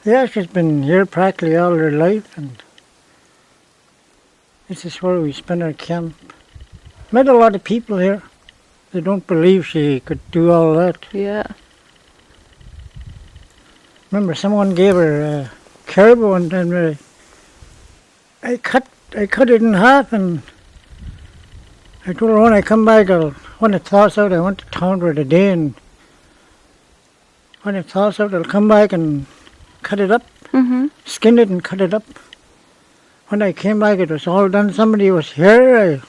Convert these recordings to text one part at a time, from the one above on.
Yeah, she's been here practically all her life, and this is where we spent our camp. Met a lot of people here. They don't believe she could do all that. Yeah. Remember, someone gave her a caribou one time. I cut it in half, and I told her when I come back, when it thaws out, I went to town for the day, and when it thaws out, I'll come back and cut it up, skin it and cut it up. When I came back, it was all done. Somebody was here.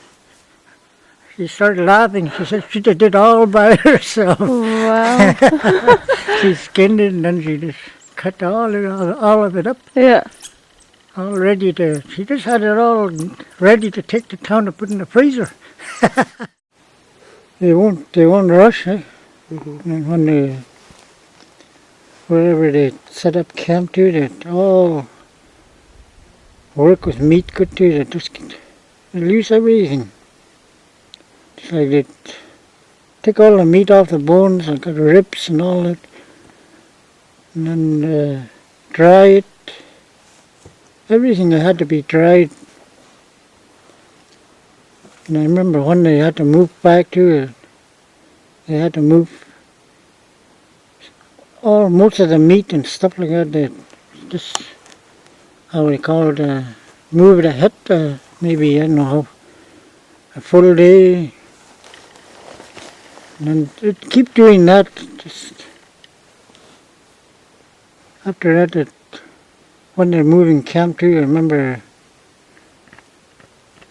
She started laughing. She said she did it all by herself. Wow. She skinned it, and then she just cut all of it up. Yeah. All ready to, she just had it all ready to take to town to put in the freezer. They won't rush, eh? And when wherever they set up camp too, they all work with meat good too. They lose everything. It's like they take all the meat off the bones, like the ribs and all that, and then dry it. Everything had to be dried. And I remember when they had to move back to it, they had to move most of the meat and stuff like that. They just, how they call it, move it ahead, maybe, I don't know how, a full day. And then keep doing that. Just after that, when they're moving camp too, I remember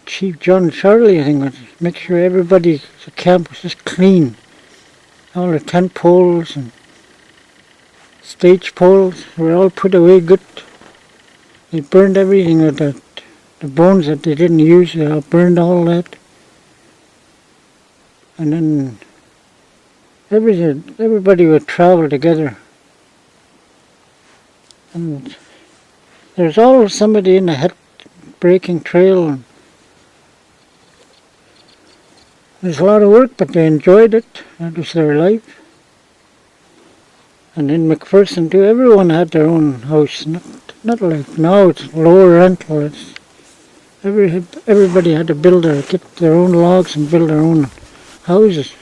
Chief John Charlie, I think, would make sure the camp was just clean. All the tent poles and stage poles were all put away good. They burned everything with the bones that they didn't use, they burned all that. And then everybody would travel together. And there's always somebody in the hut breaking trail. And there's a lot of work, but they enjoyed it. That was their life. And in McPherson too, everyone had their own house. Not like now, it's lower rental. Everybody had to get their own logs and build their own houses.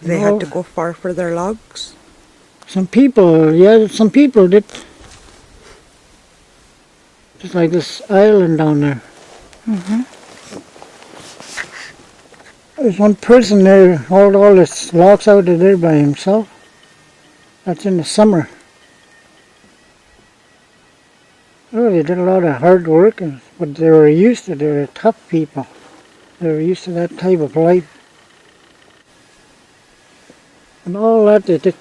They had to go far for their logs? Some people did. Just like this island down there. There's one person there, hauled all his logs out of there by himself. That's in the summer. Oh, they did a lot of hard work, but they were used to it. They were tough people. They were used to that type of life. And all that they did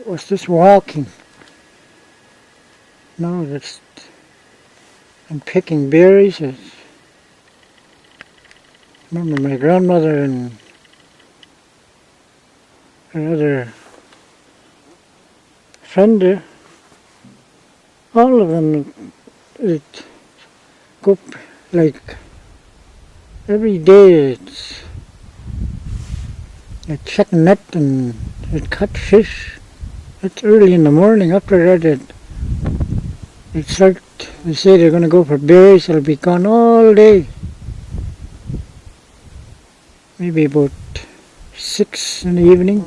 was just walking. No, just and picking berries. I remember my grandmother and another friend there, all of them would go like every day. They'd check net and they'd cut fish. It's early in the morning. After that, they say they're going to go for berries. They'll be gone all day. Maybe about 6 in the evening.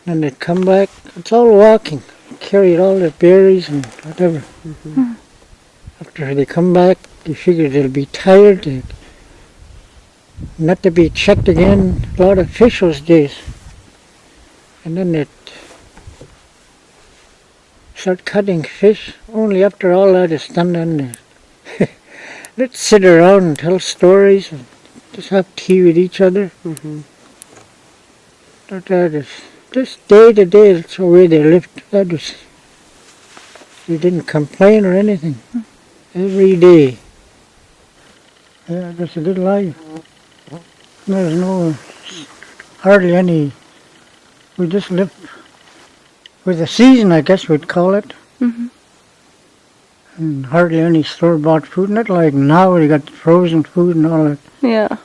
Then they'd come back. It's all walking. Carried all the berries and whatever. After they come back, they figure they'll be tired. Not to be checked again. A lot of fish those days. And then they'd start cutting fish. Only after all that is done, then they'd sit around and tell stories and just have tea with each other. That is just day to day. That's the way they lived. They didn't complain or anything. Every day. Yeah, that's a good life. There's hardly any. We just live with the season, I guess we'd call it. And hardly any store-bought food. Not like now, we got frozen food and all that. Yeah.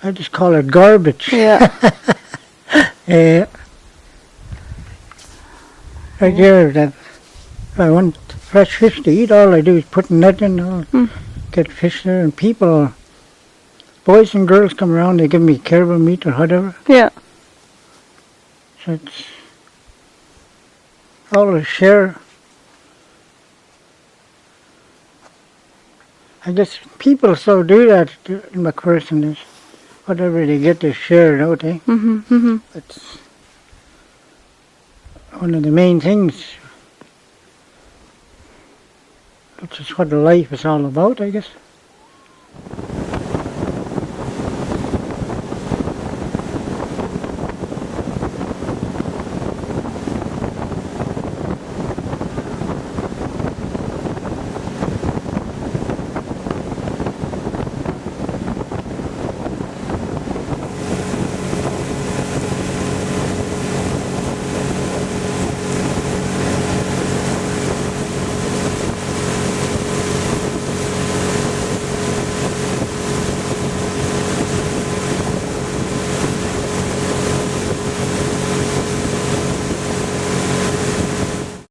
I just call it garbage. Yeah. Yeah. Right there, that if I want fresh fish to eat, all I do is put a net in, I'll get fish there, and people, boys and girls come around, they give me caribou meat or whatever. Yeah. So it's all a share. I guess people so do that in McPherson, is whatever they get, they share, don't they? It's one of the main things. That's just what the life is all about, I guess.